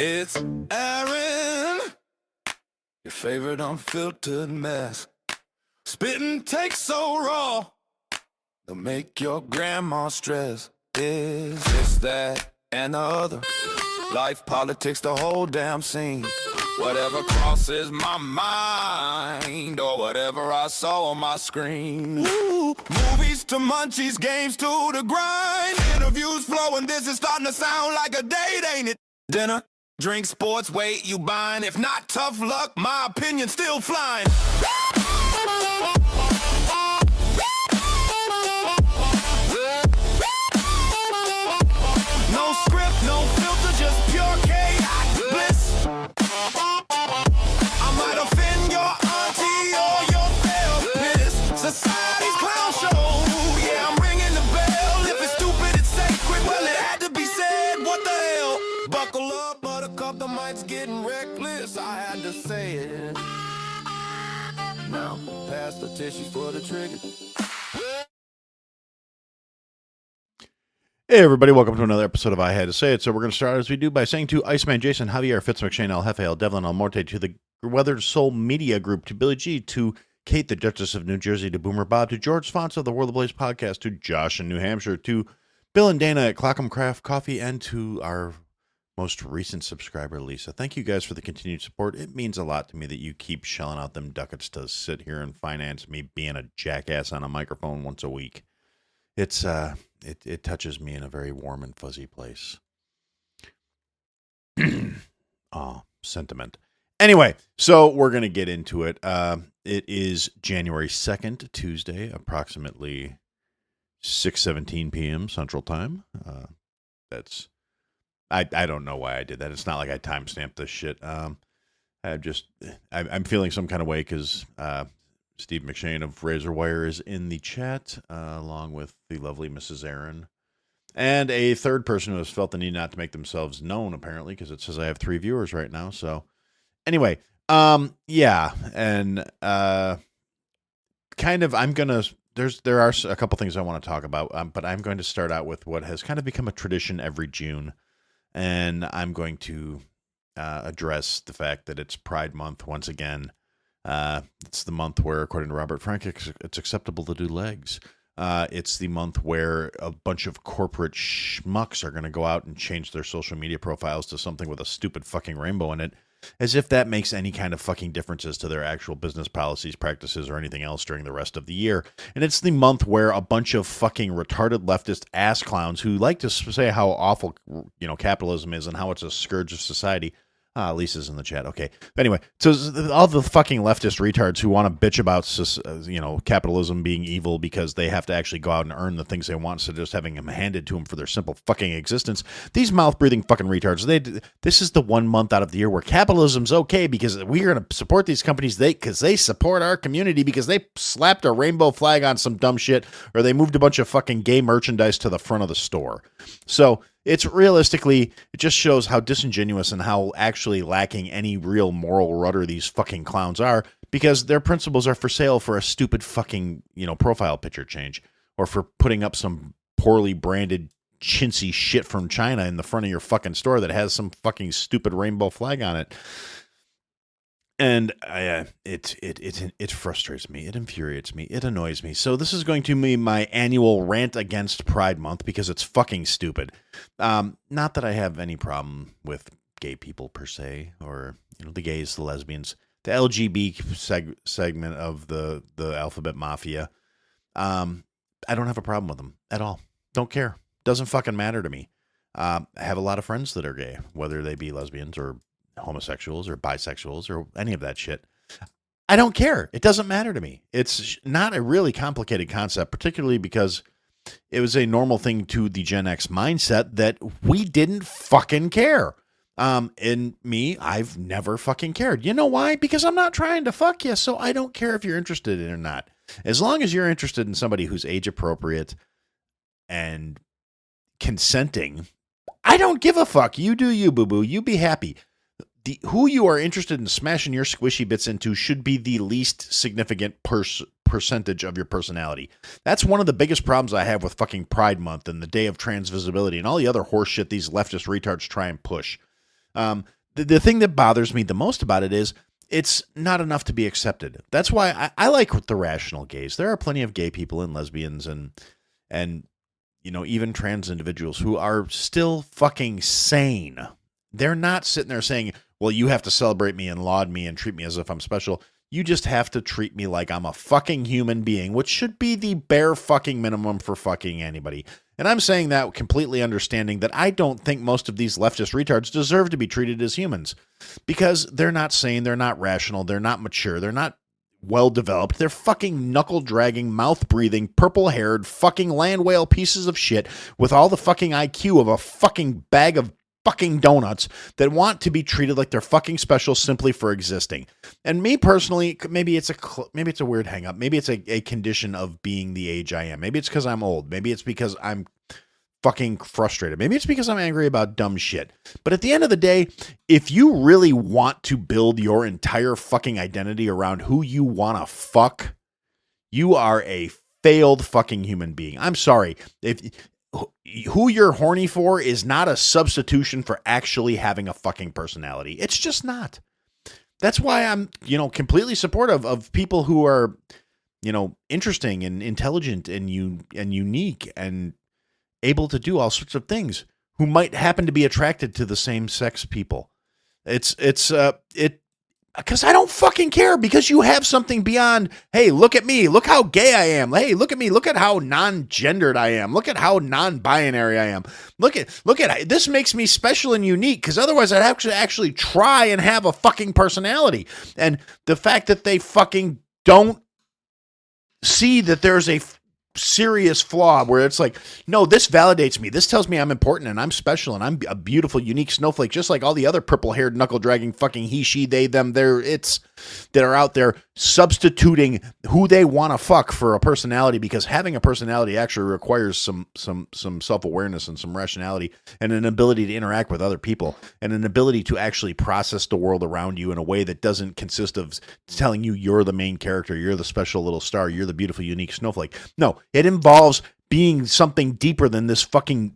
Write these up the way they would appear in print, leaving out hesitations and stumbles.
It's Aaron, your favorite unfiltered mess. Spitting takes so raw, they'll make your grandma stress. Is this, that, and the other? Life, politics, the whole damn scene. Whatever crosses my mind, or whatever I saw on my screen. Woo! Movies to munchies, games to the grind. Interviews flowing, this is starting to sound like a date, ain't it? Dinner, drink, sports, wait, you buying? If not, tough luck, my opinion still flying. No script, no filter, just pure chaos bliss. I might offend your auntie or your therapist. Society's clown show, yeah, I'm ringing the bell. If it's stupid, it's sacred, well, it had to be said. What the hell? Buckle up, buttercup, the mic's getting reckless. I had to say it. Now, pass the tissues for the trigger. Hey everybody, welcome to another episode of I Had to Say It. So we're going to start as we do by saying to Iceman, Jason, Javier, Fitz, McShane, El Jefe, El Devlin, El Morte, to the Weathered Soul Media Group, to Billy G, to Kate, the Duchess of New Jersey, to Boomer Bob, to George Fonts of the World of Blaze podcast, to Josh in New Hampshire, to Bill and Dana at Clockham Craft Coffee, and to our most recent subscriber, Lisa. Thank you guys for the continued support. It means a lot to me that you keep shelling out them ducats to sit here and finance me being a jackass on a microphone once a week. It's it touches me in a very warm and fuzzy place. Oh, sentiment. Anyway, so we're going to get into it. It is January 2nd, Tuesday, approximately 6:17 p.m. Central Time. I don't know why I did that. It's not like I timestamped this shit. I'm feeling some kind of way because Steve McShane of Razor Wire is in the chat, along with the lovely Mrs. Aaron. And a third person who has felt the need not to make themselves known, apparently, because it says I have 3 viewers right now. So, anyway, yeah, and kind of, there are a couple things I want to talk about, but I'm going to start out with what has kind of become a tradition every June, and I'm going to address the fact that it's Pride Month once again. It's the month where, according to Robert Frank, it's acceptable to do legs. It's the month where a bunch of corporate schmucks are going to go out and change their social media profiles to something with a stupid fucking rainbow in it, as if that makes any kind of fucking differences to their actual business policies, practices, or anything else during the rest of the year. And it's the month where a bunch of fucking retarded leftist ass clowns who like to say how awful, capitalism is and how it's a scourge of society. Lisa's in the chat. Okay. Anyway, so all the fucking leftist retards who want to bitch about, capitalism being evil because they have to actually go out and earn the things they want instead of just having them handed to them for their simple fucking existence. These mouth-breathing fucking retards, this is the one month out of the year where capitalism's okay because we are going to support these companies because they support our community because they slapped a rainbow flag on some dumb shit or they moved a bunch of fucking gay merchandise to the front of the store. So it just shows how disingenuous and how actually lacking any real moral rudder these fucking clowns are, because their principles are for sale for a stupid fucking, profile picture change, or for putting up some poorly branded chintzy shit from China in the front of your fucking store that has some fucking stupid rainbow flag on it. And it frustrates me. It infuriates me. It annoys me. So this is going to be my annual rant against Pride Month because it's fucking stupid. Not that I have any problem with gay people per se, or the gays, the lesbians, the LGB segment of the alphabet mafia. I don't have a problem with them at all. Don't care. Doesn't fucking matter to me. I have a lot of friends that are gay, whether they be lesbians or homosexuals or bisexuals or any of that shit. I don't care. It doesn't matter to me. It's not a really complicated concept, particularly because it was a normal thing to the Gen X mindset that we didn't fucking care. And me, I've never fucking cared. You know why? Because I'm not trying to fuck you, so I don't care if you're interested in it or not. As long as you're interested in somebody who's age appropriate and consenting, I don't give a fuck. You do you, boo-boo. You be happy. Who you are interested in smashing your squishy bits into should be the least significant percentage of your personality. That's one of the biggest problems I have with fucking Pride Month and the Day of Trans Visibility and all the other horse shit these leftist retards try and push. The thing that bothers me the most about it is it's not enough to be accepted. That's why I like the rational gays. There are plenty of gay people and lesbians and even trans individuals who are still fucking sane. They're not sitting there saying, well, you have to celebrate me and laud me and treat me as if I'm special. You just have to treat me like I'm a fucking human being, which should be the bare fucking minimum for fucking anybody. And I'm saying that completely understanding that I don't think most of these leftist retards deserve to be treated as humans because they're not sane, they're not rational, they're not mature, they're not well-developed. They're fucking knuckle-dragging, mouth-breathing, purple-haired, fucking land whale pieces of shit with all the fucking IQ of a fucking bag of fucking donuts that want to be treated like they're fucking special simply for existing. And me personally, maybe it's a weird hang-up. Maybe it's a condition of being the age I am. Maybe it's because I'm old. Maybe it's because I'm fucking frustrated. Maybe it's because I'm angry about dumb shit. But at the end of the day, if you really want to build your entire fucking identity around who you want to fuck, you are a failed fucking human being. I'm sorry. Who you're horny for is not a substitution for actually having a fucking personality. It's just not. That's why I'm, completely supportive of people who are, interesting and intelligent and unique and able to do all sorts of things, who might happen to be attracted to the same sex people. Because I don't fucking care, because you have something beyond, hey, look at me, look how gay I am. Hey, look at me, look at how non-gendered I am. Look at how non-binary I am. Look at this makes me special and unique, because otherwise I'd have to actually try and have a fucking personality. And the fact that they fucking don't see that there's a serious flaw where it's like, no, this validates me. This tells me I'm important and I'm special and I'm a beautiful, unique snowflake, just like all the other purple-haired, knuckle-dragging fucking he, she, they, them, that are out there substituting who they want to fuck for a personality, because having a personality actually requires some self-awareness and some rationality and an ability to interact with other people and an ability to actually process the world around you in a way that doesn't consist of telling you you're the main character, you're the special little star, you're the beautiful, unique snowflake. No, it involves being something deeper than this fucking,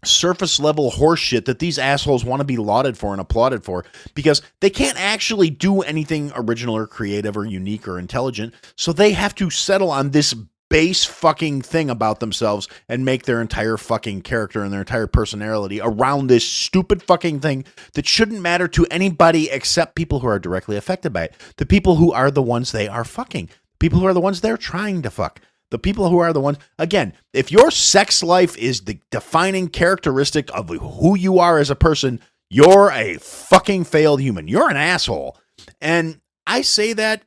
surface level horse shit that these assholes want to be lauded for and applauded for, because they can't actually do anything original or creative or unique or intelligent. So they have to settle on this base fucking thing about themselves and make their entire fucking character and their entire personality around this stupid fucking thing that shouldn't matter to anybody except people who are directly affected by it. The people who are the ones they are fucking. People who are the ones they're trying to fuck. The people who are the ones, again, if your sex life is the defining characteristic of who you are as a person, you're a fucking failed human. You're an asshole. And I say that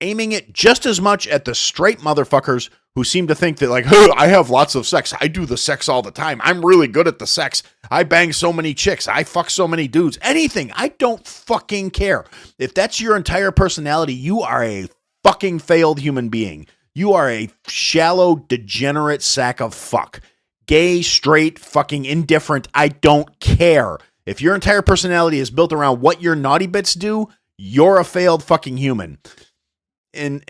aiming it just as much at the straight motherfuckers who seem to think that, like, oh, I have lots of sex. I do the sex all the time. I'm really good at the sex. I bang so many chicks. I fuck so many dudes. Anything. I don't fucking care. If that's your entire personality, you are a fucking failed human being. You are a shallow, degenerate sack of fuck. Gay, straight, fucking indifferent. I don't care. If your entire personality is built around what your naughty bits do, you're a failed fucking human. And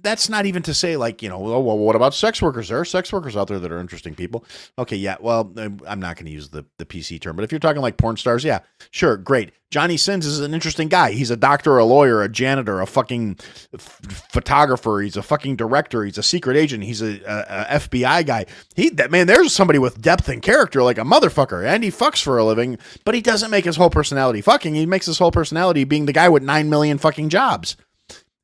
that's not even to say, like, well, what about sex workers? There are sex workers out there that are interesting people. Okay, yeah, well, I'm not going to use the PC term, but if you're talking like porn stars, yeah, sure, great. Johnny Sins is an interesting guy. He's a doctor, a lawyer, a janitor, a fucking photographer. He's a fucking director. He's a secret agent. He's a FBI guy. There's somebody with depth and character like a motherfucker, and he fucks for a living, but he doesn't make his whole personality fucking. He makes his whole personality being the guy with 9 million fucking jobs.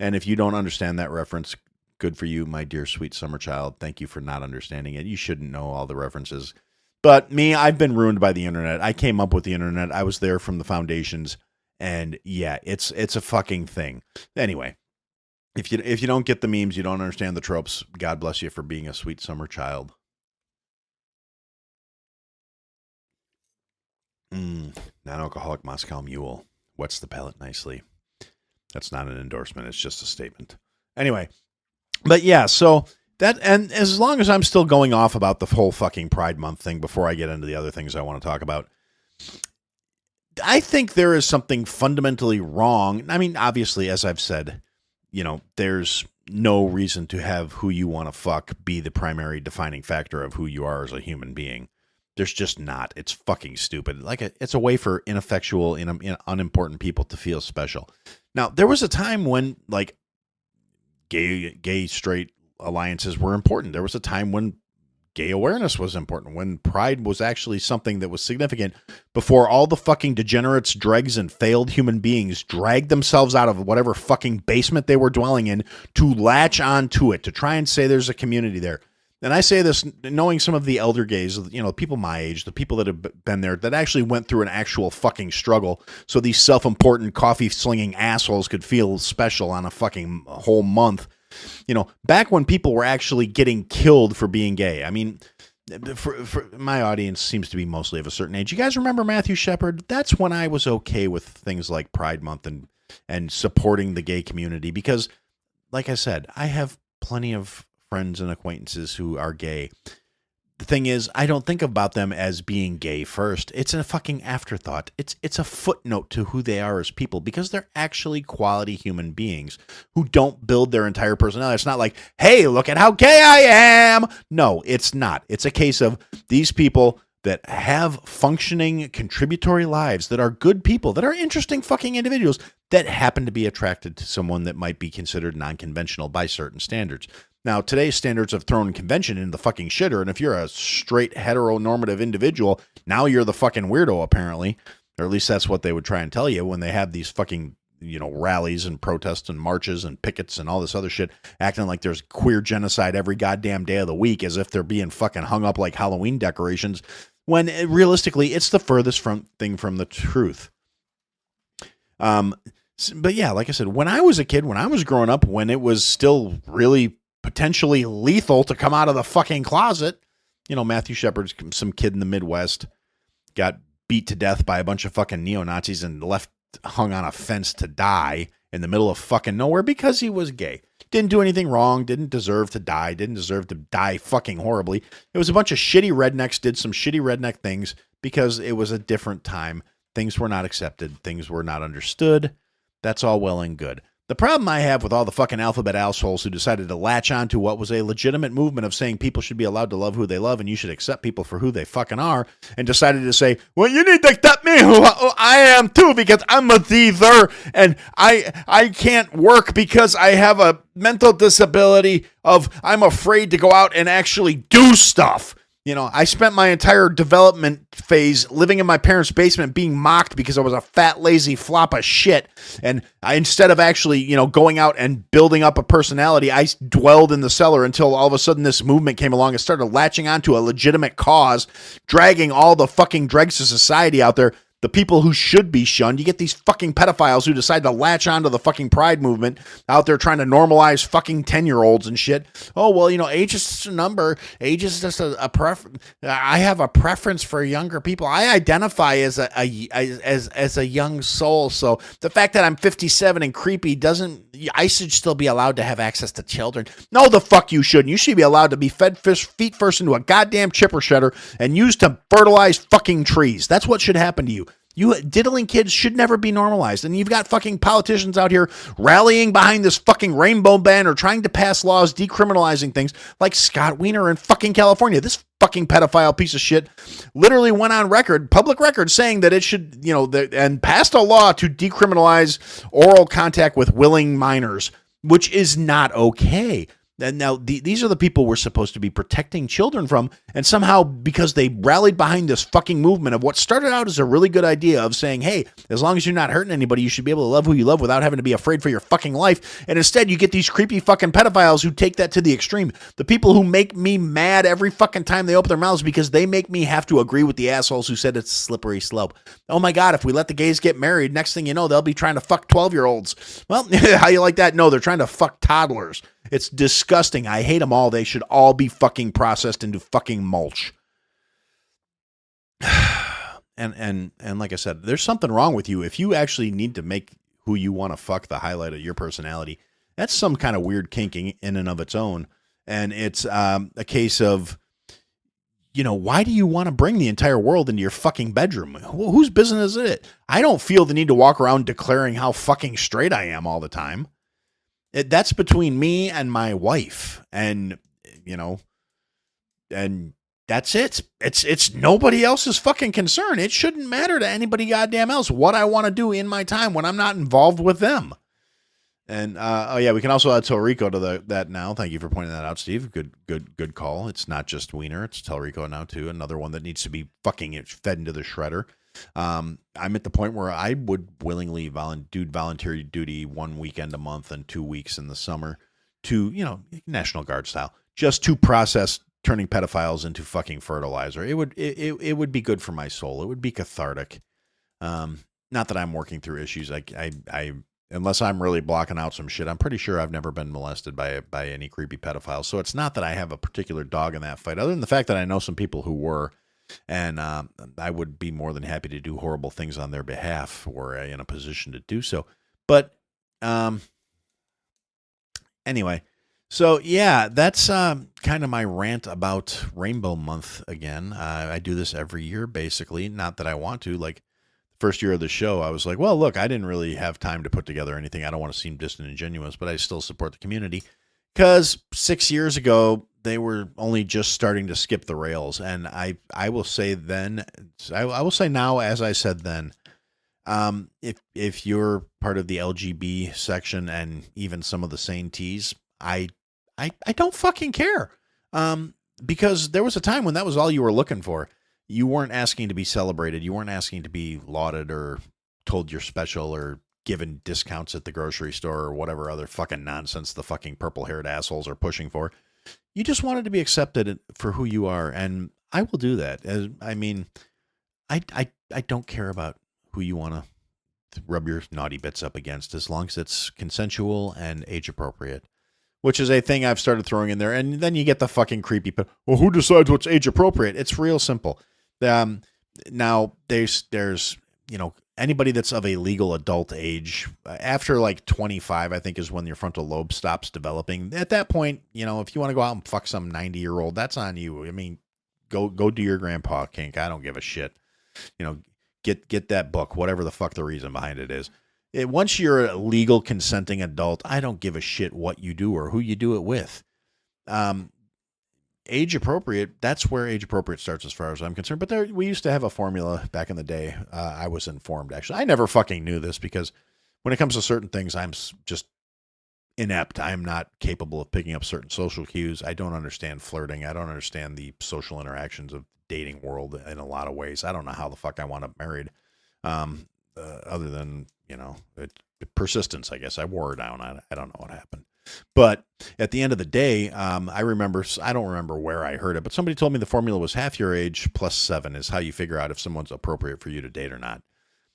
And if you don't understand that reference, good for you, my dear sweet summer child. Thank you for not understanding it. You shouldn't know all the references. But me, I've been ruined by the internet. I came up with the internet. I was there from the foundations. And yeah, it's a fucking thing. Anyway, if you don't get the memes, you don't understand the tropes, God bless you for being a sweet summer child. Non-alcoholic Moscow Mule. Wets the palate nicely. That's not an endorsement. It's just a statement. Anyway, but yeah, so that, and as long as I'm still going off about the whole fucking Pride Month thing before I get into the other things I want to talk about, I think there is something fundamentally wrong. I mean, obviously, as I've said, there's no reason to have who you want to fuck be the primary defining factor of who you are as a human being. There's just not. It's fucking stupid. It's a way for ineffectual, unimportant people to feel special. Now, there was a time when like gay straight alliances were important. There was a time when gay awareness was important, when pride was actually something that was significant, before all the fucking degenerates, dregs, and failed human beings dragged themselves out of whatever fucking basement they were dwelling in to latch onto it, to try and say there's a community there. And I say this knowing some of the elder gays, people my age, the people that have been there, that actually went through an actual fucking struggle so these self-important coffee-slinging assholes could feel special on a fucking whole month. Back when people were actually getting killed for being gay. I mean, for my audience seems to be mostly of a certain age. You guys remember Matthew Shepard? That's when I was okay with things like Pride Month and supporting the gay community because, like I said, I have plenty of friends and acquaintances who are gay. The thing is, I don't think about them as being gay first. It's a fucking afterthought. It's a footnote to who they are as people because they're actually quality human beings who don't build their entire personality. It's not like, hey, look at how gay I am. No, it's not. It's a case of these people that have functioning, contributory lives, that are good people, that are interesting fucking individuals, that happen to be attracted to someone that might be considered non-conventional by certain standards. Now, today's standards have thrown convention in the fucking shitter, and if you're a straight heteronormative individual, now you're the fucking weirdo, apparently. Or at least that's what they would try and tell you when they have these fucking, rallies and protests and marches and pickets and all this other shit, acting like there's queer genocide every goddamn day of the week as if they're being fucking hung up like Halloween decorations, when realistically, it's the furthest thing from the truth. But yeah, like I said, when I was a kid, when I was growing up, when it was still really potentially lethal to come out of the fucking closet. Matthew Shepard's some kid in the Midwest, got beat to death by a bunch of fucking neo-Nazis and left hung on a fence to die in the middle of fucking nowhere because he was gay. Didn't do anything wrong, didn't deserve to die, didn't deserve to die fucking horribly. It was a bunch of shitty rednecks did some shitty redneck things because it was a different time. Things were not accepted, things were not understood. That's all well and good. The problem I have with all the fucking alphabet assholes who decided to latch on to what was a legitimate movement of saying people should be allowed to love who they love and you should accept people for who they fucking are, and decided to say, well, you need to accept me who I am too because I'm a thief and I can't work because I have a mental disability of I'm afraid to go out and actually do stuff. I spent my entire development phase living in my parents' basement being mocked because I was a fat, lazy flop of shit. And instead of actually, going out and building up a personality, I dwelled in the cellar until all of a sudden this movement came along and started latching onto a legitimate cause, dragging all the fucking dregs of society out there. The people who should be shunned. You get these fucking pedophiles who decide to latch onto the fucking pride movement out there trying to normalize fucking 10-year-olds and shit. Oh, well, age is just a number. Age is just a preference. I have a preference for younger people. I identify as a young soul. So the fact that I'm 57 and creepy I should still be allowed to have access to children. No, the fuck you shouldn't. You should be allowed to be fed feet first into a goddamn chipper shredder and used to fertilize fucking trees. That's what should happen to you. You diddling kids should never be normalized. And you've got fucking politicians out here rallying behind this fucking rainbow banner, trying to pass laws decriminalizing things like Scott Wiener in fucking California. This fucking pedophile piece of shit literally went on record, public record, saying that it should, and passed a law to decriminalize oral contact with willing minors, which is not okay. And now these are the people we're supposed to be protecting children from, and somehow because they rallied behind this fucking movement of what started out as a really good idea of saying, hey, as long as you're not hurting anybody, you should be able to love who you love without having to be afraid for your fucking life. And instead you get these creepy fucking pedophiles who take that to the extreme. The people who make me mad every fucking time they open their mouths because they make me have to agree with the assholes who said it's a slippery slope. Oh my God, if we let the gays get married, next thing you know, they'll be trying to fuck 12-year-olds. Well, how you like that? No, they're trying to fuck toddlers. It's disgusting. I hate them all. They should all be fucking processed into fucking mulch. And like I said, there's something wrong with you. If you actually need to make who you want to fuck the highlight of your personality, that's some kind of weird kinking in and of its own. And it's a case of, why do you want to bring the entire world into your fucking bedroom? Whose business is it? I don't feel the need to walk around declaring how fucking straight I am all the time. That's between me and my wife, and and that's it. It's nobody else's fucking concern. It shouldn't matter to anybody goddamn else what I want to do in my time when I'm not involved with them. And oh yeah, we can also add Telrico to that now. Thank you for pointing that out, Steve. Good call. It's not just Wiener; it's Telrico now too. Another one that needs to be fucking fed into the shredder. I'm at the point where I would willingly do voluntary duty 1 weekend a month and 2 weeks in the summer to National Guard style, just to process turning pedophiles into fucking fertilizer. It would be good for my soul. It would be cathartic. Not that I'm working through issues. I unless I'm really blocking out some shit, I'm pretty sure I've never been molested by any creepy pedophiles. So it's not that I have a particular dog in that fight, other than the fact that I know some people who were, and I would be more than happy to do horrible things on their behalf or in a position to do so. But anyway, so yeah, that's kind of my rant about Rainbow Month again. I do this every year, basically. Not that I want to. Like, first year of the show, I was like, well, look, I didn't really have time to put together anything. I don't want to seem distant and ingenuous, but I still support the community because 6 years ago, they were only just starting to skip the rails. And I will say then, I will say now, as I said then, if you're part of the LGB section and even some of the sane T's, I don't fucking care. Because there was a time when that was all you were looking for. You weren't asking to be celebrated. You weren't asking to be lauded or told you're special or given discounts at the grocery store or whatever other fucking nonsense the fucking purple-haired assholes are pushing for. You just wanted to be accepted for who you are, and I will do that. I mean, I don't care about who you want to rub your naughty bits up against as long as it's consensual and age-appropriate, which is a thing I've started throwing in there. And then you get the fucking creepy, well, who decides what's age-appropriate? It's real simple. Now there's anybody that's of a legal adult age after like 25, I think is when your frontal lobe stops developing. At that point, if you want to go out and fuck some 90-year-old, that's on you. I mean, go do your grandpa kink. I don't give a shit. Get that book, whatever the fuck the reason behind it is. Once you're a legal consenting adult, I don't give a shit what you do or who you do it with. Age appropriate, that's where age appropriate starts as far as I'm concerned. But we used to have a formula back in the day. I was informed, actually. I never fucking knew this because when it comes to certain things, I'm just inept. I'm not capable of picking up certain social cues. I don't understand flirting. I don't understand the social interactions of dating world in a lot of ways. I don't know how the fuck I wound up married. Other than, persistence, I guess. I wore her down. I don't know what happened. But at the end of the day, I don't remember where I heard it, but somebody told me the formula was half your age plus 7 is how you figure out if someone's appropriate for you to date or not.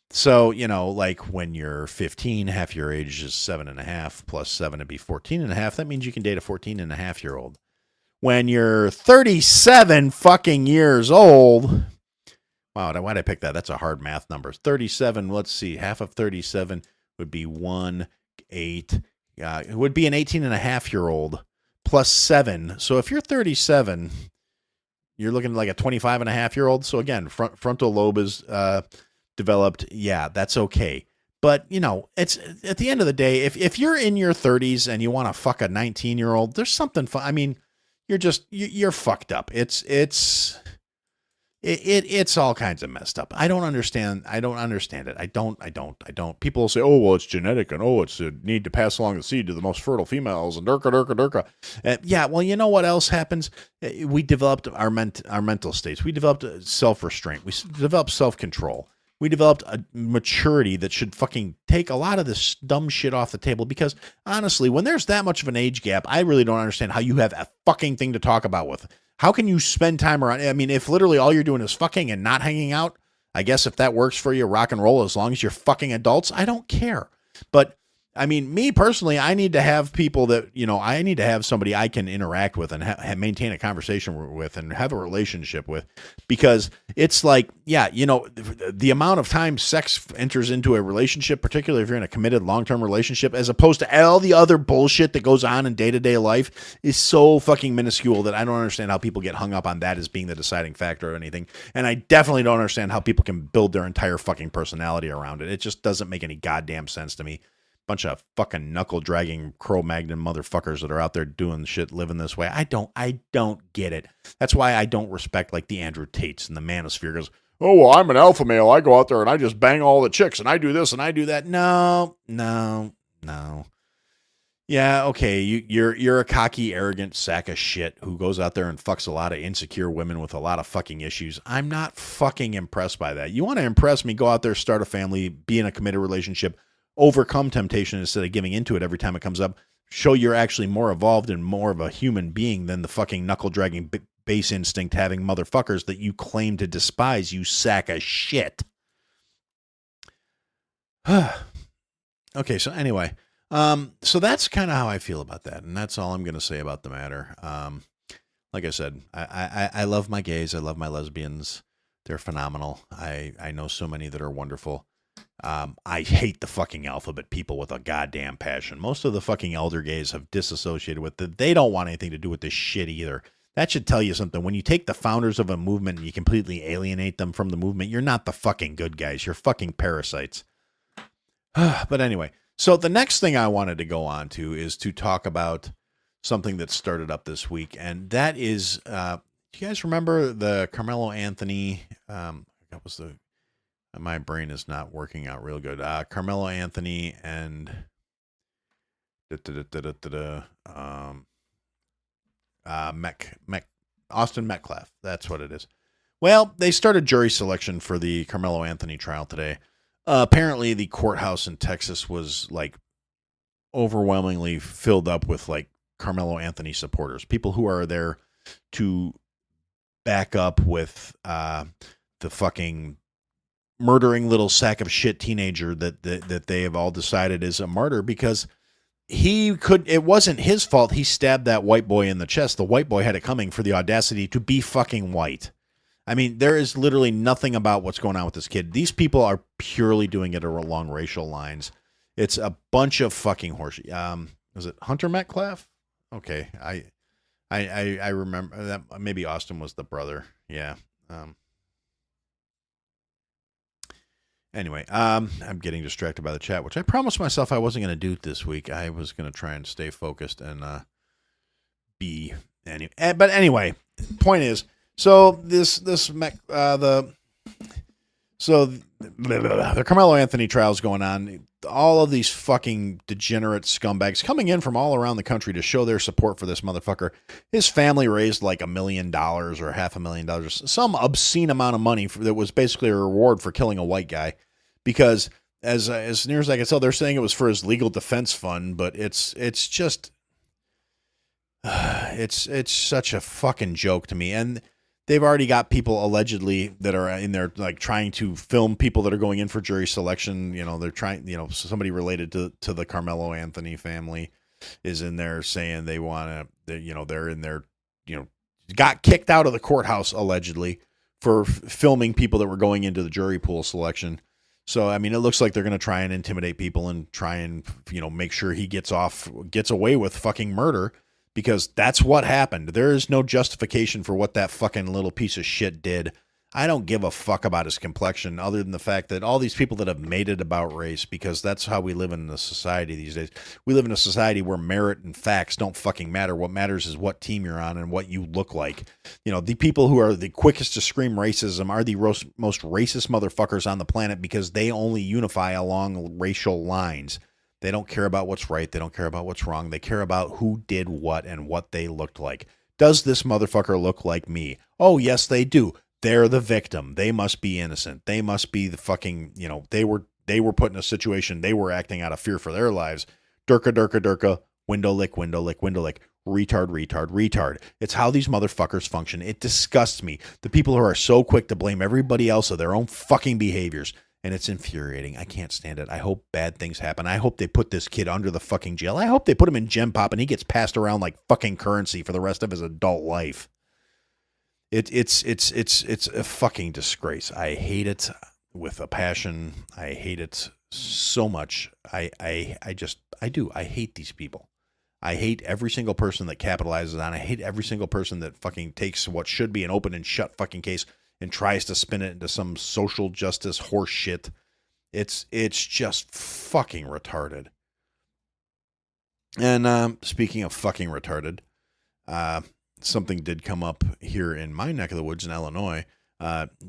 So, like when you're 15, half your age is 7.5 plus 7 would be 14.5. That means you can date a 14.5-year-old. When you're 37 fucking years old, wow, why'd I pick that? That's a hard math number. 37, let's see, half of 37 would be 1, 8. It would be an 18.5-year-old plus 7. So if you're 37, you're looking like a 25.5-year-old. So again, frontal lobe is developed. Yeah, that's okay. But, it's at the end of the day, if you're in your 30s and you want to fuck a 19-year-old, there's something fun. I mean, you're fucked up. It's all kinds of messed up. I don't understand it. I don't. People will say, oh, well, it's genetic and it's a need to pass along the seed to the most fertile females and durka. Yeah, well, you know what else happens? We developed our mental states. We developed self-restraint. We developed self-control. We developed a maturity that should fucking take a lot of this dumb shit off the table because, honestly, when there's that much of an age gap, I really don't understand how you have a fucking thing to talk about with. How can you spend time around? I mean, if literally all you're doing is fucking and not hanging out, I guess if that works for you, rock and roll, as long as you're fucking adults, I don't care. But I mean, me personally, I need to have people that, I need to have somebody I can interact with and maintain a conversation with and have a relationship with, because it's like, yeah, the amount of time sex enters into a relationship, particularly if you're in a committed long-term relationship, as opposed to all the other bullshit that goes on in day-to-day life, is so fucking minuscule that I don't understand how people get hung up on that as being the deciding factor of anything. And I definitely don't understand how people can build their entire fucking personality around it. It just doesn't make any goddamn sense to me. bunch of fucking knuckle-dragging Cro-Magnon motherfuckers that are out there doing shit, living this way. I don't get it. That's why I don't respect, like, the Andrew Tates and the Manosphere goes, oh, well, I'm an alpha male. I go out there and I just bang all the chicks and I do this and I do that. No. Yeah, okay, you're a cocky, arrogant sack of shit who goes out there and fucks a lot of insecure women with a lot of fucking issues. I'm not fucking impressed by that. You want to impress me, go out there, start a family, be in a committed relationship, overcome temptation instead of giving into it every time it comes up. Show you're actually more evolved and more of a human being than the fucking knuckle-dragging, base instinct-having motherfuckers that you claim to despise, you sack of shit. Okay, so anyway... so that's kind of how I feel about that, and that's all I'm going to say about the matter. Like I said, I love my gays, I love my lesbians. They're phenomenal. I know so many that are wonderful. I hate the fucking alphabet people with a goddamn passion. Most of the fucking elder gays have disassociated with it. They don't want anything to do with this shit either. That should tell you something. When you take the founders of a movement and you completely alienate them from the movement, you're not the fucking good guys. You're fucking parasites. But anyway... So the next thing I wanted to go on to is to talk about something that started up this week, and that is, do you guys remember the Carmelo Anthony? That was the. My brain is not working out real good. Carmelo Anthony and Austin Metcalf. That's what it is. Well, they started jury selection for the Carmelo Anthony trial today. Apparently the courthouse in Texas was like overwhelmingly filled up with like Carmelo Anthony supporters, people who are there to back up with the fucking murdering little sack of shit teenager that they have all decided is a martyr because it wasn't his fault. He stabbed that white boy in the chest. The white boy had it coming for the audacity to be fucking white. I mean, there is literally nothing about what's going on with this kid. These people are purely doing it along racial lines. It's a bunch of fucking horseshit. Was it Hunter Metcalf? Okay, I remember that. Maybe Austin was the brother. Yeah. Anyway, I'm getting distracted by the chat, which I promised myself I wasn't going to do this week. I was going to try and stay focused and be anyway. But anyway, point is. So the Carmelo Anthony trial is going on. All of these fucking degenerate scumbags coming in from all around the country to show their support for this motherfucker. His family raised like $1 million or $500,000, some obscene amount of money that was basically a reward for killing a white guy. Because as near as I can tell, they're saying it was for his legal defense fund, but it's just it's such a fucking joke to me. And they've already got people allegedly that are in there like trying to film people that are going in for jury selection. You know, they're trying, somebody related to the Carmelo Anthony family is in there saying they want to, they're in there, got kicked out of the courthouse allegedly for filming people that were going into the jury pool selection. So, I mean, it looks like they're going to try and intimidate people and try and, make sure he gets away with fucking murder. Because that's what happened. There is no justification for what that fucking little piece of shit did. I don't give a fuck about his complexion other than the fact that all these people that have made it about race, because that's how we live in the society these days. We live in a society where merit and facts don't fucking matter. What matters is what team you're on and what you look like. The people who are the quickest to scream racism are the most racist motherfuckers on the planet because they only unify along racial lines. They don't care about what's right. They don't care about what's wrong. They care about who did what and what they looked like. Does this motherfucker look like me? Oh, yes, they do. They're the victim. They must be innocent. They must be the fucking, they were put in a situation. They were acting out of fear for their lives. Durka, durka, durka, window lick, window lick, window lick. Retard, retard, retard. It's how these motherfuckers function. It disgusts me. The people who are so quick to blame everybody else of their own fucking behaviors. And it's infuriating. I can't stand it. I hope bad things happen. I hope they put this kid under the fucking jail. I hope they put him in Gem Pop and he gets passed around like fucking currency for the rest of his adult life. It's a fucking disgrace. I hate it with a passion. I hate it so much. I do. I hate these people. I hate every single person that capitalizes on it. I hate every single person that fucking takes what should be an open and shut fucking case and tries to spin it into some social justice horse shit. It's just fucking retarded. And speaking of fucking retarded, something did come up here in my neck of the woods in Illinois.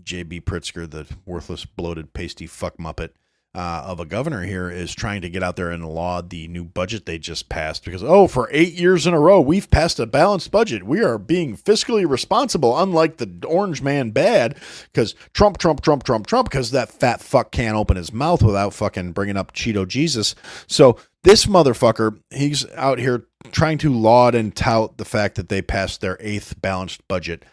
J.B. Pritzker, the worthless, bloated, pasty fuck muppet of a governor here, is trying to get out there and laud the new budget they just passed because, for 8 years in a row, we've passed a balanced budget. We are being fiscally responsible, unlike the orange man bad, because Trump, because that fat fuck can't open his mouth without fucking bringing up Cheeto Jesus. So this motherfucker, he's out here trying to laud and tout the fact that they passed their 8th balanced budget.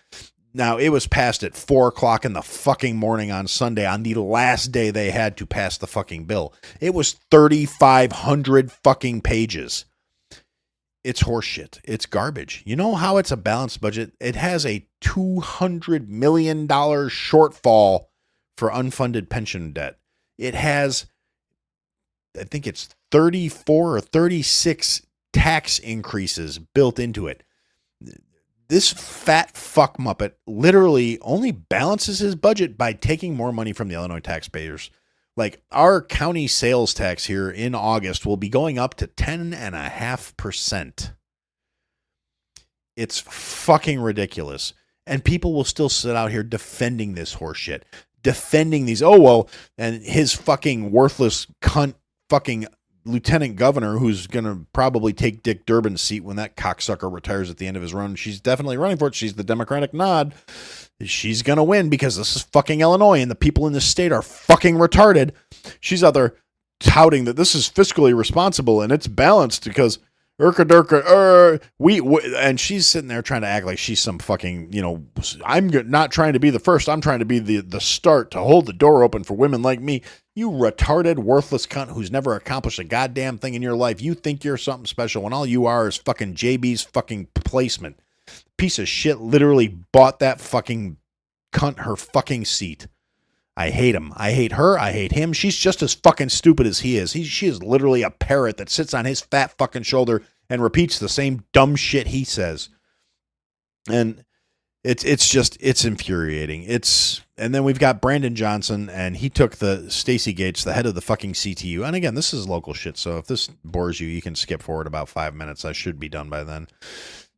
Now, it was passed at 4 o'clock in the fucking morning on Sunday, on the last day they had to pass the fucking bill. It was 3,500 fucking pages. It's horseshit. It's garbage. You know how it's a balanced budget? It has a $200 million shortfall for unfunded pension debt. It has, I think it's 34 or 36 tax increases built into it. This fat fuck muppet literally only balances his budget by taking more money from the Illinois taxpayers. Like, our county sales tax here in August will be going up to 10.5%. It's fucking ridiculous. And people will still sit out here defending this horseshit. Defending these, and his fucking worthless cunt fucking lieutenant governor, who's going to probably take Dick Durbin's seat when that cocksucker retires at the end of his run. She's definitely running for it. She's the Democratic nod. She's going to win because this is fucking Illinois and the people in this state are fucking retarded. She's out there touting that this is fiscally responsible and it's balanced because and she's sitting there trying to act like she's some fucking, I'm not trying to be the first. I'm trying to be the start to hold the door open for women like me. You retarded, worthless cunt who's never accomplished a goddamn thing in your life. You think you're something special when all you are is fucking JB's fucking placement. Piece of shit literally bought that fucking cunt her fucking seat. I hate him. I hate her. I hate him. She's just as fucking stupid as he is. She is literally a parrot that sits on his fat fucking shoulder and repeats the same dumb shit he says. And it's infuriating. And then we've got Brandon Johnson, and he took the Stacey Gates, the head of the fucking CTU. And again, this is local shit, so if this bores you, you can skip forward about 5 minutes. I should be done by then.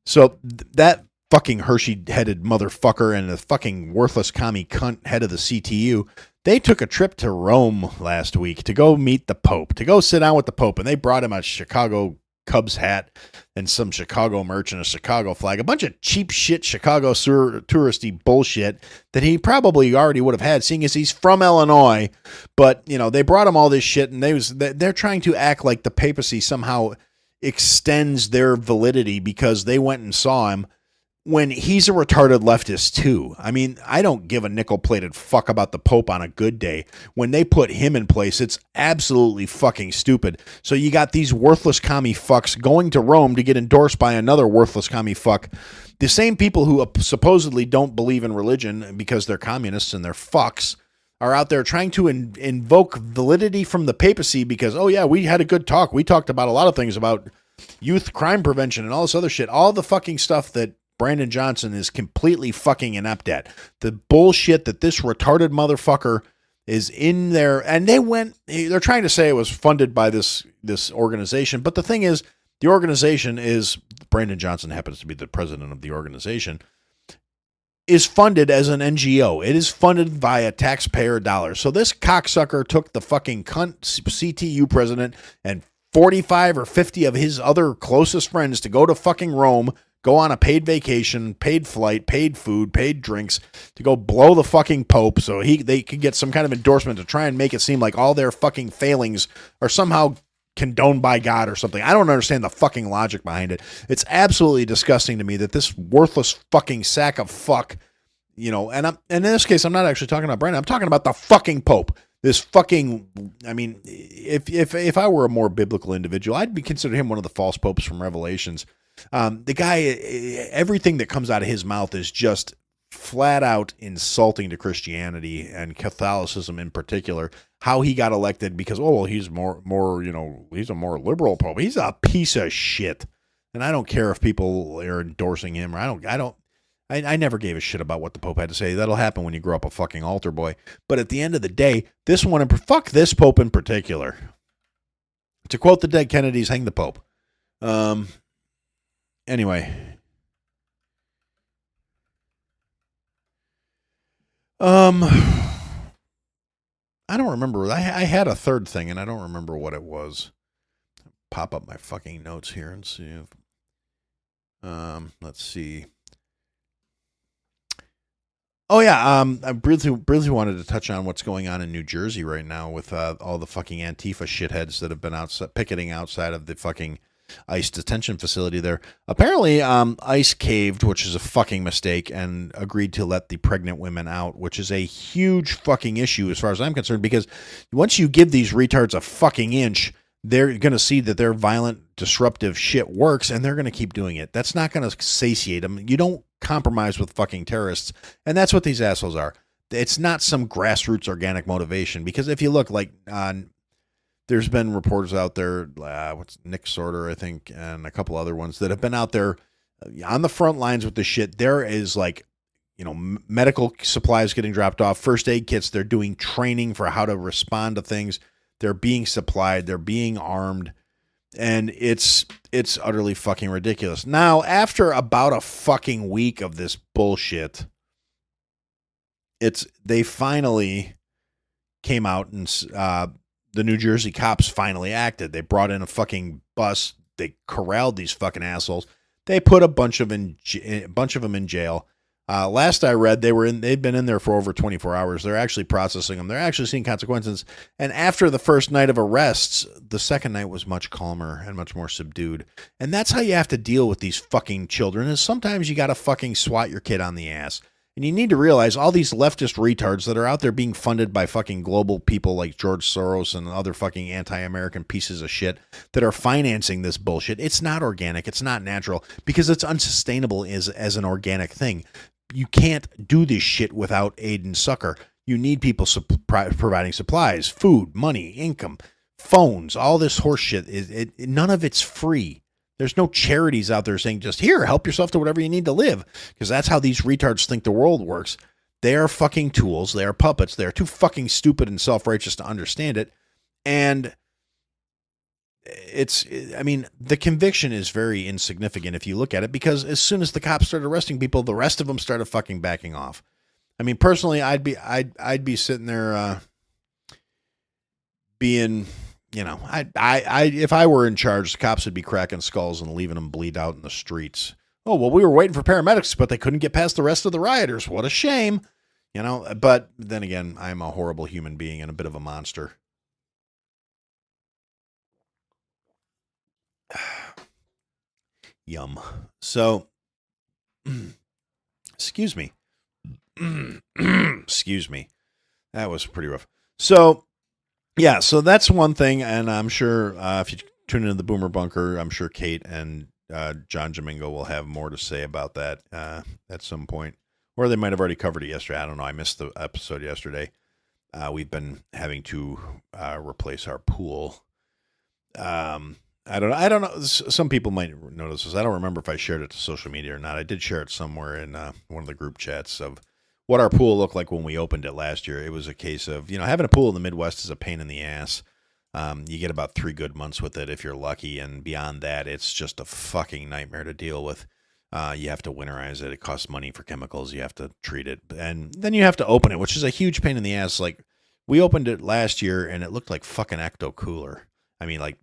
So that fucking Hershey-headed motherfucker and the fucking worthless commie cunt head of the CTU, they took a trip to Rome last week to go meet the Pope, to go sit down with the Pope, and they brought him a Chicago Cubs hat and some Chicago merch and a Chicago flag, a bunch of cheap shit Chicago touristy bullshit that he probably already would have had, seeing as he's from Illinois. But, they brought him all this shit, and they're trying to act like the papacy somehow extends their validity because they went and saw him when he's a retarded leftist too. I mean, I don't give a nickel-plated fuck about the Pope on a good day. When they put him in place, it's absolutely fucking stupid. So you got these worthless commie fucks going to Rome to get endorsed by another worthless commie fuck. The same people who supposedly don't believe in religion because they're communists and they're fucks are out there trying to invoke validity from the papacy because, we had a good talk. We talked about a lot of things about youth crime prevention and all this other shit. All the fucking stuff that Brandon Johnson is completely fucking inept at. The bullshit that this retarded motherfucker is in there. And they're trying to say it was funded by this organization. But the thing is, the organization is, Brandon Johnson happens to be the president of the organization, is funded as an NGO. It is funded via taxpayer dollars. So this cocksucker took the fucking cunt CTU president and 45 or 50 of his other closest friends to go to fucking Rome, go on a paid vacation, paid flight, paid food, paid drinks to go blow the fucking Pope so they could get some kind of endorsement to try and make it seem like all their fucking failings are somehow condoned by God or something. I don't understand the fucking logic behind it. It's absolutely disgusting to me that this worthless fucking sack of fuck, and in this case, I'm not actually talking about Brandon. I'm talking about the fucking Pope. This fucking, if I were a more biblical individual, I'd be consider him one of the false popes from Revelations. The guy, everything that comes out of his mouth is just flat out insulting to Christianity and Catholicism in particular. How he got elected because, he's he's a more liberal pope. He's a piece of shit. And I don't care if people are endorsing him or I never gave a shit about what the Pope had to say. That'll happen when you grow up a fucking altar boy. But at the end of the day, fuck this Pope in particular. To quote the dead Kennedys, hang the Pope. Anyway. I don't remember. I had a third thing, and I don't remember what it was. Pop up my fucking notes here and see if. Let's see. Oh yeah. I briefly wanted to touch on what's going on in New Jersey right now with all the fucking Antifa shitheads that have been picketing outside of the fucking ICE detention facility there. Apparently, ICE caved, which is a fucking mistake, and agreed to let the pregnant women out, which is a huge fucking issue as far as I'm concerned, because once you give these retards a fucking inch, they're going to see that their violent, disruptive shit works, and they're going to keep doing it. That's not going to satiate them. You don't compromise with fucking terrorists, and that's what these assholes are. It's not some grassroots organic motivation, because if you look, like, there's been reporters out there, what's Nick Sorter, I think, and a couple other ones that have been out there on the front lines with this shit. There is, like, medical supplies getting dropped off, first aid kits. They're doing training for how to respond to things. They're being supplied. They're being armed. And it's utterly fucking ridiculous. Now, after about a fucking week of this bullshit, they finally came out, and the New Jersey cops finally acted. They brought in a fucking bus. They corralled these fucking assholes. They put a bunch of them in jail. Last I read, they'd been in there for over 24 hours. They're actually processing them. They're actually seeing consequences. And after the first night of arrests, the second night was much calmer and much more subdued. And that's how you have to deal with these fucking children, is sometimes you got to fucking swat your kid on the ass. And you need to realize all these leftist retards that are out there being funded by fucking global people like George Soros and other fucking anti-American pieces of shit that are financing this bullshit. It's not organic. It's not natural, because it's unsustainable as an organic thing. You can't do this shit without aid and succor. You need people providing supplies, food, money, income, phones, all this horse shit. None of it's free. There's no charities out there saying, just here, help yourself to whatever you need to live, because that's how these retards think the world works. They are fucking tools. They are puppets. They are too fucking stupid and self-righteous to understand it. And the conviction is very insignificant if you look at it, because as soon as the cops started arresting people, the rest of them started fucking backing off. I mean, personally, I'd be sitting there being, if I were in charge, the cops would be cracking skulls and leaving them bleed out in the streets. Oh, well, we were waiting for paramedics, but they couldn't get past the rest of the rioters. What a shame. But then again, I'm a horrible human being and a bit of a monster. Yum. So, excuse me. Excuse me. That was pretty rough. So, yeah, so that's one thing, and I'm sure if you tune into the Boomer Bunker, I'm sure Kate and John Domingo will have more to say about that at some point. Or they might have already covered it yesterday. I don't know. I missed the episode yesterday. We've been having to replace our pool. I don't know. Some people might notice this. I don't remember if I shared it to social media or not. I did share it somewhere in one of the group chats of what our pool looked like when we opened it last year. It was a case of, having a pool in the Midwest is a pain in the ass. You get about 3 good months with it if you're lucky, and beyond that, it's just a fucking nightmare to deal with. You have to winterize it. It costs money for chemicals. You have to treat it, and then you have to open it, which is a huge pain in the ass. Like, we opened it last year, and it looked like fucking Ecto Cooler. I mean, like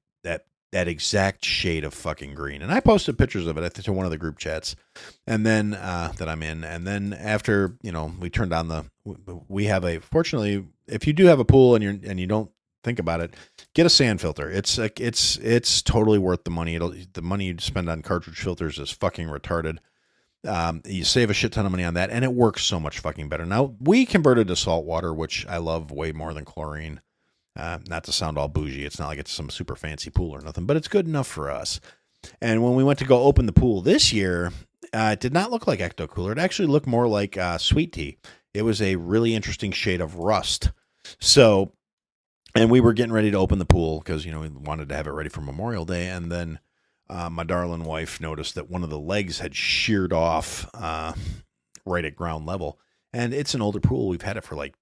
that exact shade of fucking green. And I posted pictures of it to one of the group chats, and then that I'm in. And then after, we turned on we have fortunately, if you do have a pool and you don't think about it, get a sand filter. It's totally worth the money. The money you spend on cartridge filters is fucking retarded. You save a shit ton of money on that, and it works so much fucking better. Now, we converted to salt water, which I love way more than chlorine. Not to sound all bougie. It's not like it's some super fancy pool or nothing, but it's good enough for us. And when we went to go open the pool this year, it did not look like Ecto Cooler. It actually looked more like sweet tea. It was a really interesting shade of rust. So, and we were getting ready to open the pool because, we wanted to have it ready for Memorial Day. And then my darling wife noticed that one of the legs had sheared off right at ground level. And it's an older pool. We've had it for like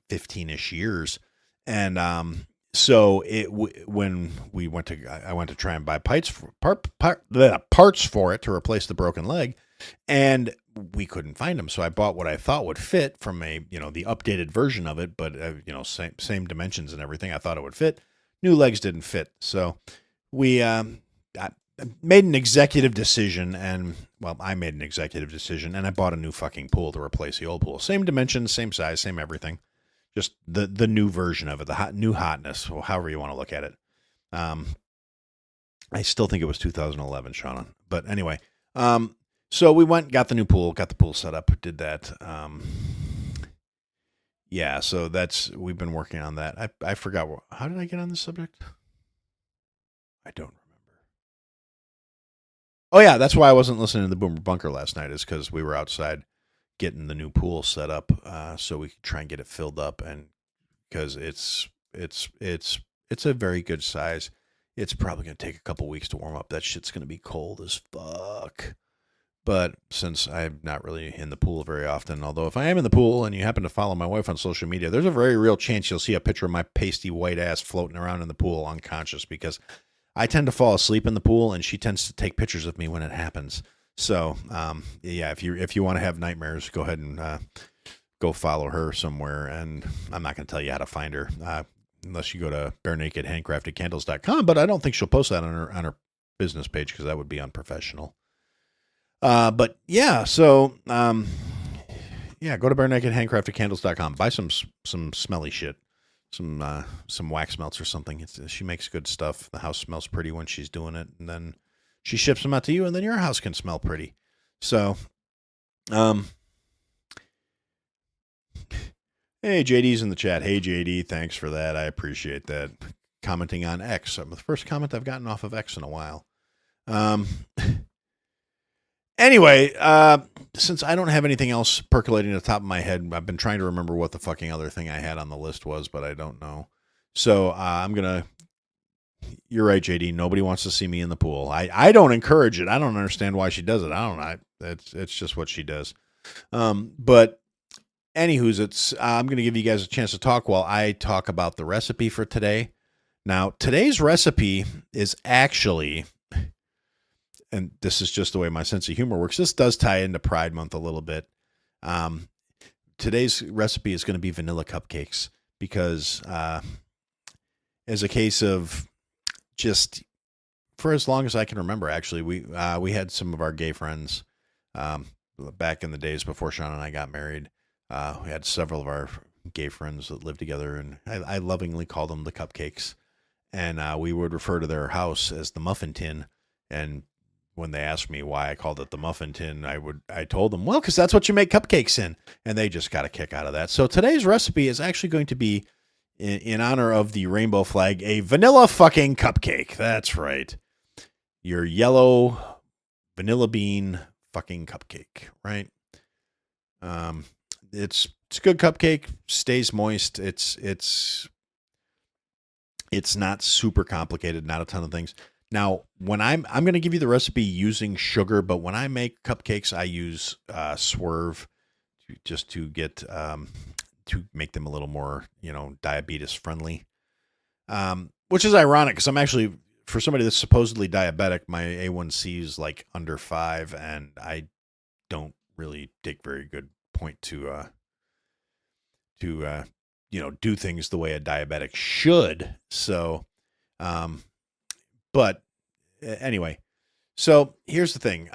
15-ish years. And So when I went to try and buy parts for it to replace the broken leg, and we couldn't find them. So I bought what I thought would fit from the updated version of it, but same dimensions and everything. I thought it would fit. New legs didn't fit. So we I made an executive decision, and I made an executive decision, and I bought a new fucking pool to replace the old pool. Same dimensions, same size, same everything. Just the new version of it, the new hotness, or however you want to look at it. I still think it was 2011, Shauna. But anyway, so we went, got the pool set up, did that. Yeah, so we've been working on that. I forgot, how did I get on this subject? I don't remember. Oh yeah, that's why I wasn't listening to the Boomer Bunker last night, is because we were outside getting the new pool set up, so we could try and get it filled up, and because it's a very good size. It's probably going to take a couple weeks to warm up. That shit's going to be cold as fuck. But since I'm not really in the pool very often, although if I am in the pool and you happen to follow my wife on social media, there's a very real chance you'll see a picture of my pasty white ass floating around in the pool unconscious, because I tend to fall asleep in the pool and she tends to take pictures of me when it happens. So, yeah, if you want to have nightmares, go ahead and go follow her somewhere. And I'm not going to tell you how to find her, unless you go to barenakedhandcraftedcandles.com. But I don't think she'll post that on her business page, because that would be unprofessional. But yeah, so yeah, go to barenakedhandcraftedcandles.com. Buy some smelly shit, some wax melts or something. She makes good stuff. The house smells pretty when she's doing it, and then she ships them out to you, and then your house can smell pretty. So, hey, JD's in the chat. Hey, JD, thanks for that. I appreciate that. Commenting on X. The first comment I've gotten off of X in a while. Anyway, since I don't have anything else percolating at the top of my head, I've been trying to remember what the fucking other thing I had on the list was, but I don't know. So you're right, JD. Nobody wants to see me in the pool. I don't encourage it. I don't understand why she does it. I don't know. It's just what she does. But anywho's, I'm going to give you guys a chance to talk while I talk about the recipe for today. Now, today's recipe is actually, and this is just the way my sense of humor works, this does tie into Pride Month a little bit. Today's recipe is going to be vanilla cupcakes, because as a case of just for as long as I can remember, actually, we had some of our gay friends back in the days before Sean and I got married. We had several of our gay friends that lived together, and I lovingly called them the Cupcakes. And we would refer to their house as the Muffin Tin. And when they asked me why I called it the Muffin Tin, I told them, well, because that's what you make cupcakes in. And they just got a kick out of that. So today's recipe is actually going to be, in honor of the rainbow flag, a vanilla fucking cupcake. That's right. Your yellow vanilla bean fucking cupcake, right? It's a good cupcake, stays moist. It's not super complicated, not a ton of things. Now, when I'm going to give you the recipe using sugar, but when I make cupcakes, I use Swerve just to get to make them a little more, diabetes friendly. Which is ironic, because I'm actually, for somebody that's supposedly diabetic, my A1C is like under 5, and I don't really take very good point to do things the way a diabetic should. So, but anyway, so here's the thing.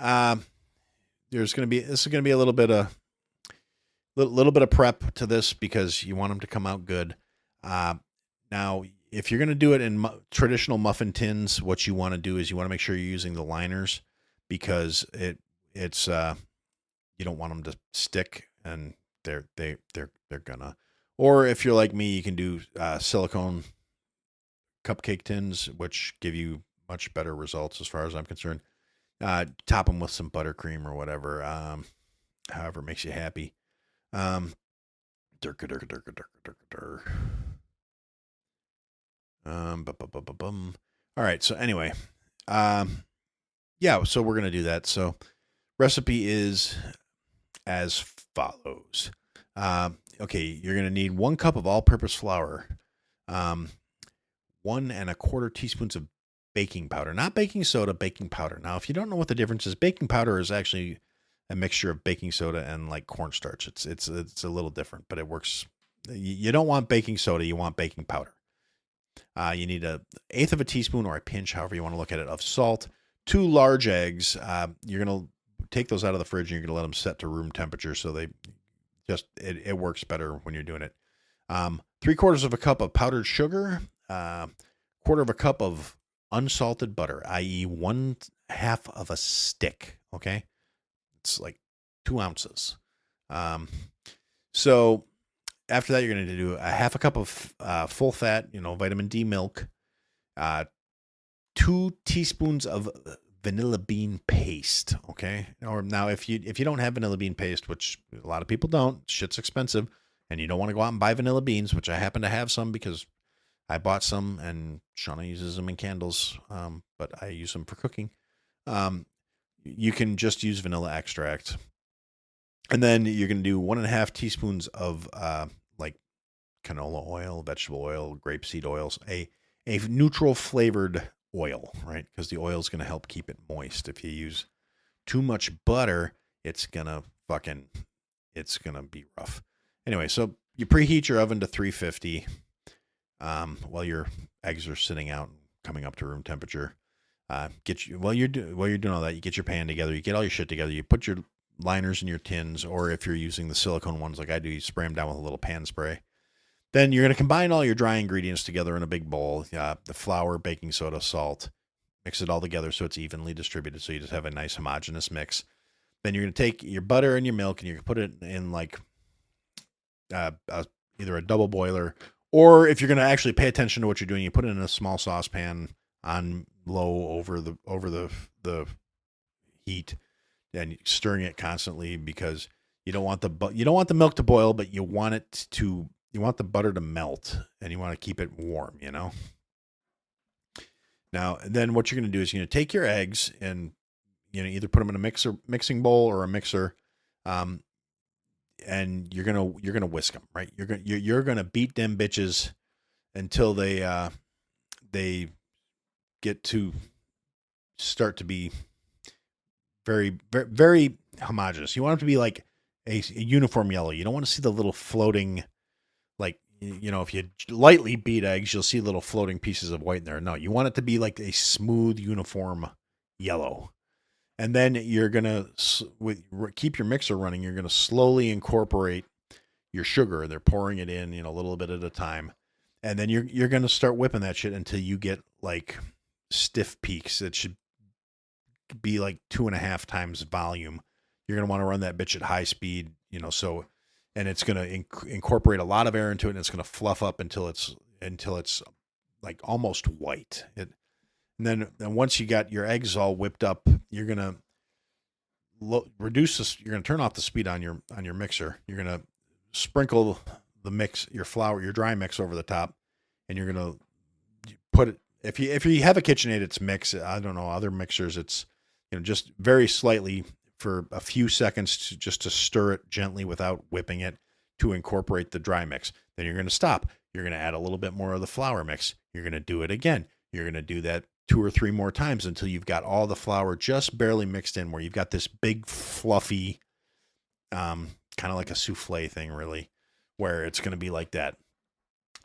This is going to be a little bit of prep to this, because you want them to come out good. Now, if you're going to do it in traditional muffin tins, what you want to do is you want to make sure you're using the liners, because it's you don't want them to stick, and they're gonna. Or if you're like me, you can do silicone cupcake tins, which give you much better results as far as I'm concerned. Top them with some buttercream or whatever, however makes you happy. All right, so anyway, yeah, so we're gonna do that. So recipe is as follows. Okay, you're gonna need 1 cup of all-purpose flour, 1¼ teaspoons of baking powder, not baking soda, baking powder. Now, if you don't know what the difference is, baking powder is actually a mixture of baking soda and like cornstarch. It's a little different, but it works. You don't want baking soda, you want baking powder. You need 1/8 of a teaspoon or a pinch, however you want to look at it, of salt. 2 large eggs. You're gonna take those out of the fridge and you're gonna let them set to room temperature, so they it works better when you're doing it. 3/4 of a cup of powdered sugar. 1/4 of a cup of unsalted butter, i.e., 1/2 of a stick. Okay, it's like 2 ounces. So after that, you're going to do 1/2 cup of full fat, vitamin D milk, 2 teaspoons of vanilla bean paste. Okay, or now if you don't have vanilla bean paste, which a lot of people don't, shit's expensive, and you don't want to go out and buy vanilla beans, which I happen to have some because I bought some, and Shauna uses them in candles, but I use them for cooking. You can just use vanilla extract. And then you're going to do 1½ teaspoons of like canola oil, vegetable oil, grapeseed oils, a neutral flavored oil, right? Because the oil is going to help keep it moist. If you use too much butter, it's going to be rough. Anyway, so you preheat your oven to 350 while your eggs are sitting out and coming up to room temperature. While you're doing all that, you get your pan together, you get all your shit together, you put your liners in your tins, or if you're using the silicone ones like I do, you spray them down with a little pan spray. Then you're going to combine all your dry ingredients together in a big bowl. The flour, baking soda, salt. Mix it all together so it's evenly distributed, so you just have a nice homogeneous mix. Then you're going to take your butter and your milk and you're going to put it in like either a double boiler, or if you're going to actually pay attention to what you're doing, you put it in a small saucepan on low over the heat, and stirring it constantly because you don't want the milk to boil, but you want the butter to melt, and you want to keep it warm, Now, then what you're going to do is you're going to take your eggs and either put them in a mixing bowl or a mixer, and you're gonna whisk them, right? You're gonna beat them bitches until they get to start to be very, very, very homogeneous. You want them to be like a uniform yellow. You don't want to see the little floating, like, if you lightly beat eggs, you'll see little floating pieces of white in there. No, you want it to be like a smooth, uniform yellow. And then you're going to keep your mixer running. You're going to slowly incorporate your sugar. They're pouring it in, a little bit at a time. And then you're going to start whipping that shit until you get like stiff peaks. It should be like 2.5 times volume. You're going to want to run that bitch at high speed, and it's going to incorporate a lot of air into it, and it's going to fluff up until it's like almost white. And then once you got your eggs all whipped up, you're going to you're going to turn off the speed on your mixer. You're going to sprinkle the mix, your flour, your dry mix over the top, and you're going to put it, if you have a KitchenAid, it's mix. I don't know, other mixers, it's, just very slightly for a few seconds just to stir it gently without whipping it to incorporate the dry mix. Then you're going to stop. You're going to add a little bit more of the flour mix. You're going to do it again. You're going to do that 2 or 3 more times until you've got all the flour just barely mixed in, where you've got this big fluffy, kind of like a souffle thing, really, where it's going to be like that.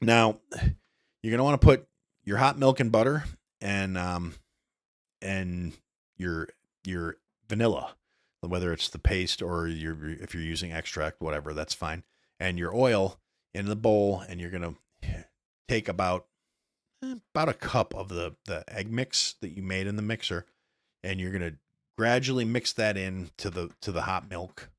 Now, you're going to want to put your hot milk and butter and your vanilla, whether it's the paste or if you're using extract, whatever, that's fine. And your oil in the bowl, and you're going to take about a cup of the egg mix that you made in the mixer, and you're going to gradually mix that in to the hot milk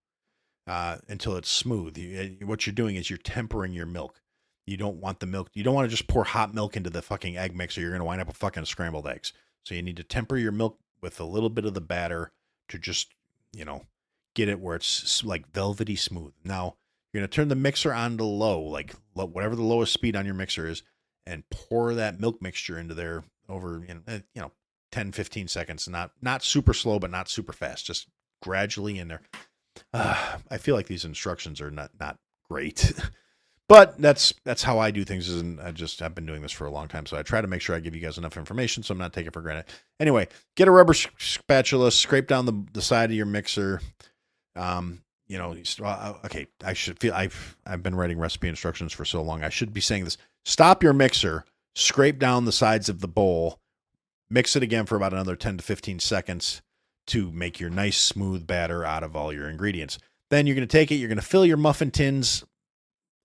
until it's smooth. What you're doing is you're tempering your milk. You don't want the milk. You don't want to just pour hot milk into the fucking egg mixer. You're going to wind up with fucking scrambled eggs. So you need to temper your milk with a little bit of the batter to just, get it where it's like velvety smooth. Now, you're going to turn the mixer on to low, like whatever the lowest speed on your mixer is, and pour that milk mixture into there over, 10, 15 seconds. Not super slow, but not super fast. Just gradually in there. I feel like these instructions are not great, But that's how I do things. And I've been doing this for a long time, so I try to make sure I give you guys enough information, so I'm not taking it for granted. Anyway, get a rubber spatula, scrape down the side of your mixer. Okay, I've been writing recipe instructions for so long. I should be saying this. Stop your mixer, scrape down the sides of the bowl, mix it again for about another 10 to 15 seconds to make your nice smooth batter out of all your ingredients. Then you're going to take it, you're going to fill your muffin tins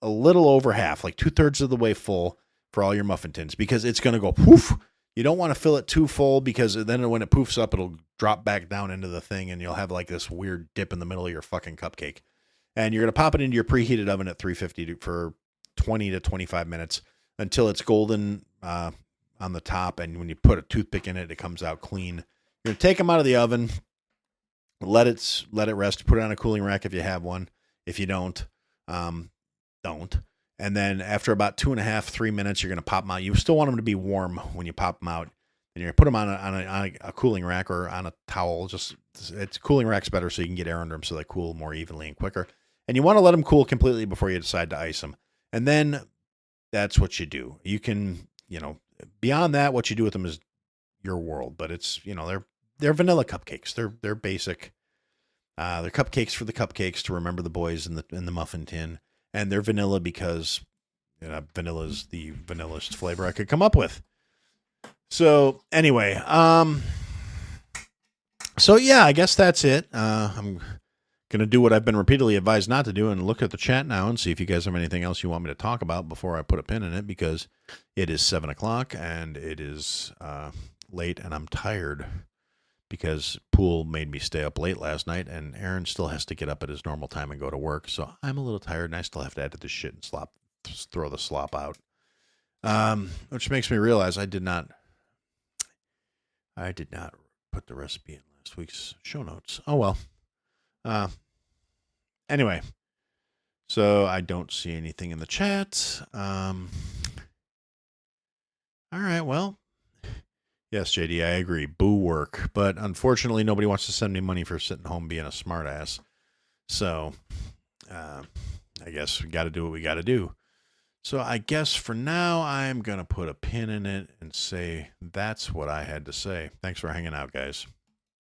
a little over half, like 2/3 of the way full for all your muffin tins, because it's going to go poof. You don't want to fill it too full, because then when it poofs up, it'll drop back down into the thing and you'll have like this weird dip in the middle of your fucking cupcake. And you're going to pop it into your preheated oven at 350 for 20 to 25 minutes until it's golden on the top. And when you put a toothpick in it, it comes out clean. You're going to take them out of the oven, let it rest, put it on a cooling rack if you have one. If you don't. And then after about 2.5, 3 minutes, you're going to pop them out. You still want them to be warm when you pop them out. And you're going to put them on a cooling rack or on a towel. Cooling rack's better so you can get air under them so they cool more evenly and quicker. And you want to let them cool completely before you decide to ice them. And then that's what you do. You can, beyond that, what you do with them is your world. But it's, they're vanilla cupcakes. They're basic. They're cupcakes for the cupcakes to remember the boys in the muffin tin. And they're vanilla because vanilla is the vanillest flavor I could come up with. So anyway, so yeah, I guess that's it. I'm going to do what I've been repeatedly advised not to do and look at the chat now and see if you guys have anything else you want me to talk about before I put a pin in it, because it is 7:00 and it is late and I'm tired because Pool made me stay up late last night, and Aaron still has to get up at his normal time and go to work. So I'm a little tired, and I still have to add to this shit and throw the slop out. Which makes me realize I did not put the recipe in last week's show notes. Oh well. Anyway, so I don't see anything in the chat. All right, well. Yes, JD, I agree. Boo work. But unfortunately, nobody wants to send me money for sitting home being a smartass. So, I guess we got to do what we got to do. So I guess for now, I'm going to put a pin in it and say that's what I had to say. Thanks for hanging out, guys.